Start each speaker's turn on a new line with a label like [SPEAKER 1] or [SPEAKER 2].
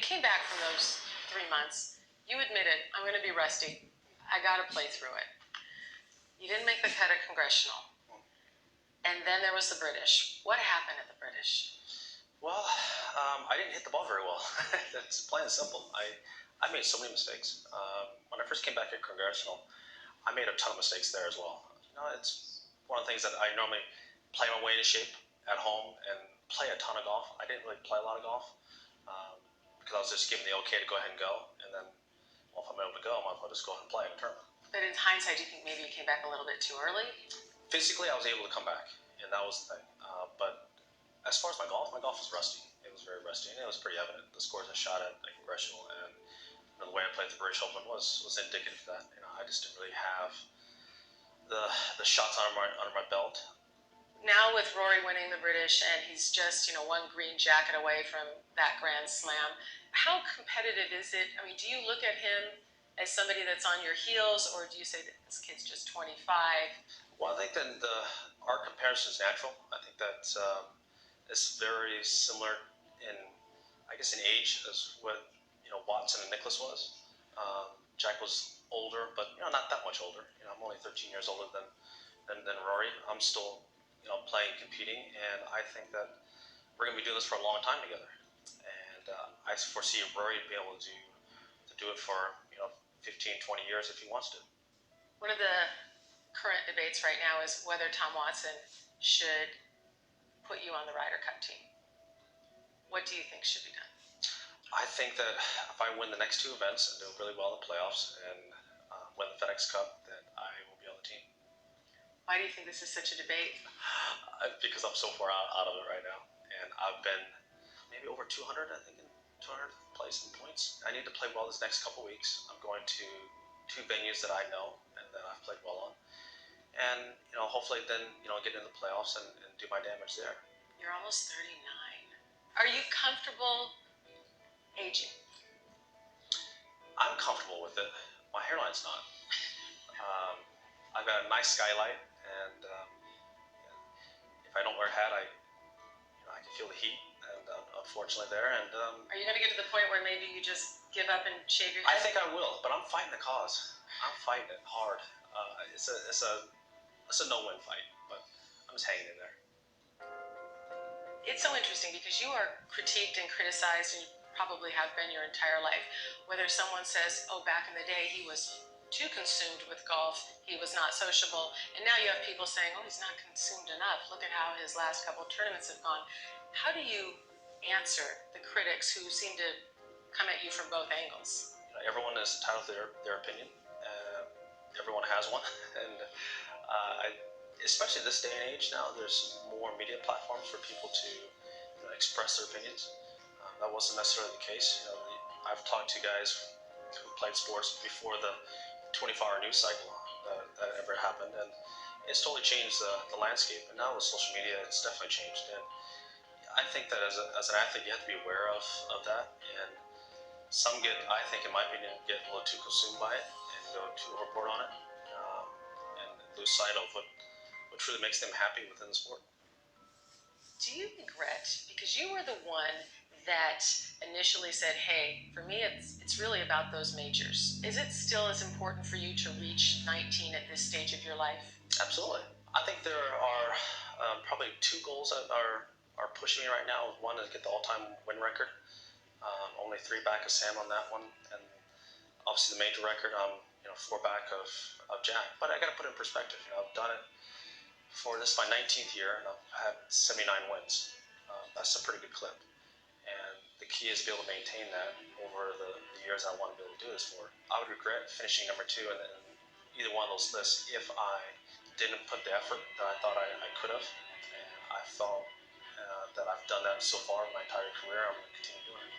[SPEAKER 1] came back from those 3 months. You admitted, I'm going to be rusty. I got to play through it. You didn't make the cut at Congressional. And then there was the British. What happened at the British?
[SPEAKER 2] Well, I didn't hit the ball very well. That's plain and simple. I made so many mistakes. When I first came back at Congressional, I made a ton of mistakes there as well. It's one of the things that I normally play my way into shape at home and play a ton of golf. I didn't really play a lot of golf because I was just given the okay to go ahead and go. And then, well, if I'm able to go, I might as well just go ahead and play in a tournament.
[SPEAKER 1] But in hindsight, do you think maybe you came back a little bit too early?
[SPEAKER 2] Physically, I was able to come back, and that was the thing. But as far as my golf was rusty. It was very rusty, and it was pretty evident. The scores I shot at Congressional and the way I played the British Open was indicative of that. I just didn't really have the shots under my belt.
[SPEAKER 1] Now with Rory winning the British, and he's just one green jacket away from that Grand Slam, how competitive is it? I mean, do you look at him as somebody that's on your heels, or do you say that this kid's just 25?
[SPEAKER 2] Well, I think that our comparison is natural. I think that it's very similar in age as what Watson and Nicklaus was. Jack was older, but not that much older. I'm only 13 years older than Rory. I'm still playing, competing, and I think that we're going to be doing this for a long time together. And I foresee Rory being able to do it for 15, 20 years if he wants to.
[SPEAKER 1] One of the current debates right now is whether Tom Watson should put you on the Ryder Cup team. What do you think should be done?
[SPEAKER 2] I think that if I win the next two events and do really well in the playoffs and win the FedEx Cup, then I will be on the team.
[SPEAKER 1] Why do you think this is such a debate?
[SPEAKER 2] Because I'm so far out of it right now. And I've been maybe over 200, I think, in 200th place in points. I need to play well this next couple weeks. I'm going to 2 venues that I know and that I've played well on. And, hopefully then, get into the playoffs and do my damage there.
[SPEAKER 1] You're almost 39. Are you comfortable aging?
[SPEAKER 2] I'm comfortable with it. My hairline's not. I've got a nice skylight, and if I don't wear a hat, I can feel the heat, and unfortunately there. And
[SPEAKER 1] are you going to get to the point where maybe you just give up and shave your head?
[SPEAKER 2] I think I will, but I'm fighting the cause. I'm fighting it hard. It's a no-win fight, but I'm just hanging in there.
[SPEAKER 1] It's so interesting because you are critiqued and criticized, and you probably have been your entire life. Whether someone says, oh, back in the day he was too consumed with golf, he was not sociable, and now you have people saying, oh, he's not consumed enough. Look at how his last couple tournaments have gone. How do you answer the critics who seem to come at you from both angles?
[SPEAKER 2] Everyone is entitled to their opinion. Everyone has one, and especially this day and age now, there's more media platforms for people to express their opinions. That wasn't necessarily the case. I've talked to guys who played sports before the 24-hour news cycle that ever happened, and it's totally changed the landscape. And now with social media, it's definitely changed. And I think that as an athlete, you have to be aware of that. And some I think in my opinion, get a little too consumed by it and go too overboard on it, and lose sight of what truly makes them happy within the sport.
[SPEAKER 1] Do you regret, because you were the one that initially said, hey, for me it's really about those majors. Is it still as important for you to reach 19 at this stage of your life?
[SPEAKER 2] Absolutely. I think there are probably 2 goals that are pushing me right now. One is get the all-time win record. Only 3 back of Sam on that one, and obviously the major record, 4 back of Jack. But I got to put it in perspective. I've done it for this my 19th year, and I've had 79 wins. That's a pretty good clip. And the key is to be able to maintain that over the years I want to be able to do this for. I would regret finishing number 2 in either one of those lists if I didn't put the effort that I thought I could have. And I felt that I've done that so far in my entire career. I'm going to continue doing it.